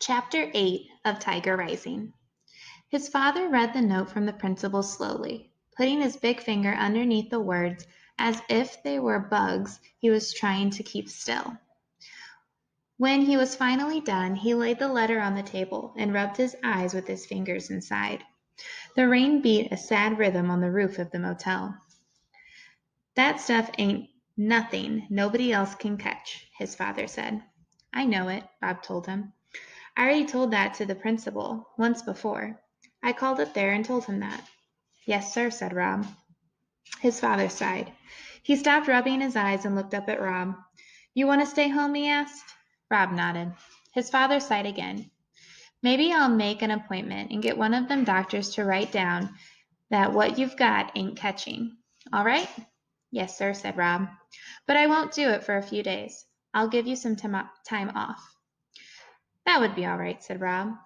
Chapter 8 of Tiger Rising. His father read the note from the principal slowly, putting his big finger underneath the words as if they were bugs he was trying to keep still. When he was finally done, he laid the letter on the table and rubbed his eyes with his fingers inside. The rain beat a sad rhythm on the roof of the motel. "That stuff ain't nothing nobody else can catch," his father said. "I know it," Rob told him. "I already told that to the principal once before. I called up there and told him that." "Yes, sir," said Rob. His father sighed. He stopped rubbing his eyes and looked up at Rob. "You want to stay home?" he asked. Rob nodded. His father sighed again. "Maybe I'll make an appointment and get one of them doctors to write down that what you've got ain't catching. All right?" "Yes, sir," said Rob. "But I won't do it for a few days. I'll give you some time off." "That would be all right," said Rob.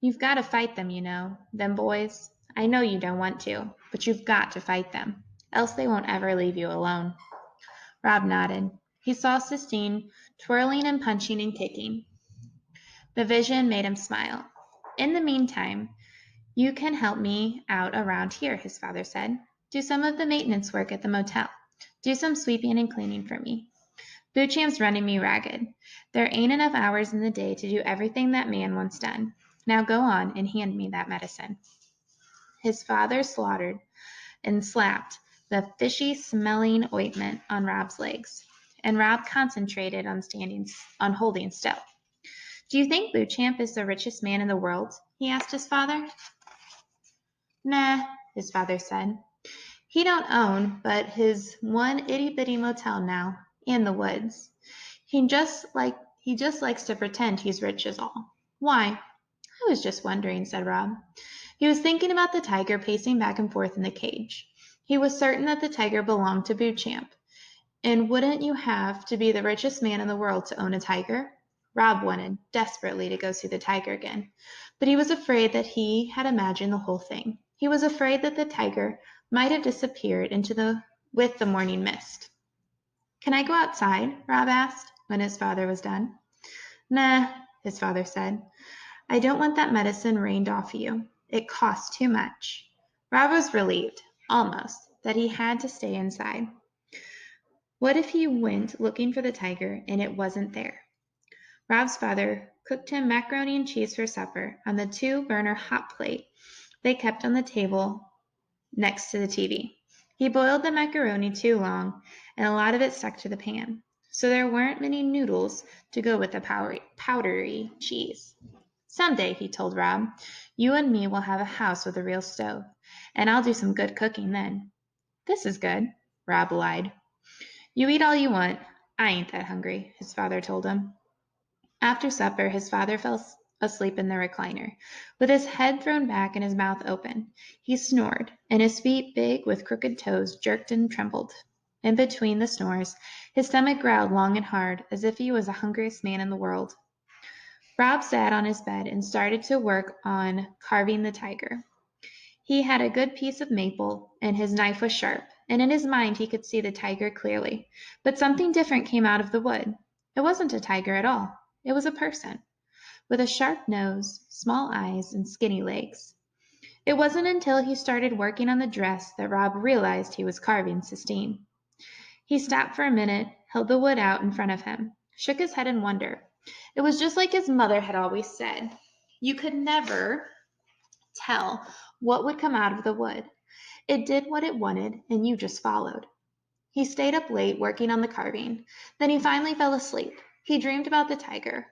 "You've got to fight them, you know, them boys. I know you don't want to, but you've got to fight them, else they won't ever leave you alone." Rob nodded. He saw Sistine twirling and punching and kicking. The vision made him smile. "In the meantime, you can help me out around here," his father said. "Do some of the maintenance work at the motel. Do some sweeping and cleaning for me. Bootchamp's running me ragged. There ain't enough hours in the day to do everything that man wants done. Now go on and hand me that medicine." His father slaughtered and slapped the fishy-smelling ointment on Rob's legs, and Rob concentrated on holding still. "Do you think Bootchamp is the richest man in the world?" he asked his father. "Nah," his father said. "He don't own but his one itty-bitty motel now, and the woods. He just likes to pretend he's rich is all." "Why?" "I was just wondering," said Rob. He was thinking about the tiger pacing back and forth in the cage. He was certain that the tiger belonged to Bootchamp. And wouldn't you have to be the richest man in the world to own a tiger? Rob wanted desperately to go see the tiger again, but he was afraid that he had imagined the whole thing. He was afraid that the tiger might have disappeared with the morning mist. "Can I go outside?" Rob asked when his father was done. "Nah," his father said. "I don't want that medicine rained off you. It costs too much." Rob was relieved, almost, that he had to stay inside. What if he went looking for the tiger and it wasn't there? Rob's father cooked him macaroni and cheese for supper on the 2-burner hot plate they kept on the table next to the TV. He boiled the macaroni too long, and a lot of it stuck to the pan, so there weren't many noodles to go with the powdery cheese. "Someday," he told Rob, "you and me will have a house with a real stove, and I'll do some good cooking then." "This is good," Rob lied. "You eat all you want. I ain't that hungry," his father told him. After supper, his father fell asleep in the recliner, with his head thrown back and his mouth open. He snored, and his feet, big with crooked toes, jerked and trembled. In between the snores, his stomach growled long and hard, as if he was the hungriest man in the world. Rob sat on his bed and started to work on carving the tiger. He had a good piece of maple, and his knife was sharp, and in his mind he could see the tiger clearly. But something different came out of the wood. It wasn't a tiger at all. It was a person, with a sharp nose, small eyes, and skinny legs. It wasn't until he started working on the dress that Rob realized he was carving Sistine. He stopped for a minute, held the wood out in front of him, shook his head in wonder. It was just like his mother had always said. You could never tell what would come out of the wood. It did what it wanted, and you just followed. He stayed up late working on the carving. Then he finally fell asleep. He dreamed about the tiger,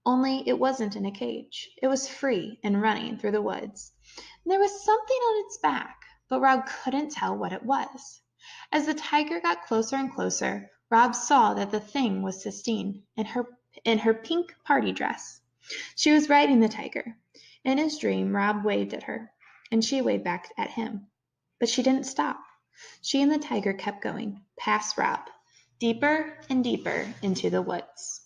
only it wasn't in a cage. It was free and running through the woods. And there was something on its back, but Rob couldn't tell what it was. As the tiger got closer and closer, Rob saw that the thing was Sistine in her pink party dress. She was riding the tiger. In his dream, Rob waved at her, and she waved back at him. But she didn't stop. She and the tiger kept going, past Rob, deeper and deeper into the woods.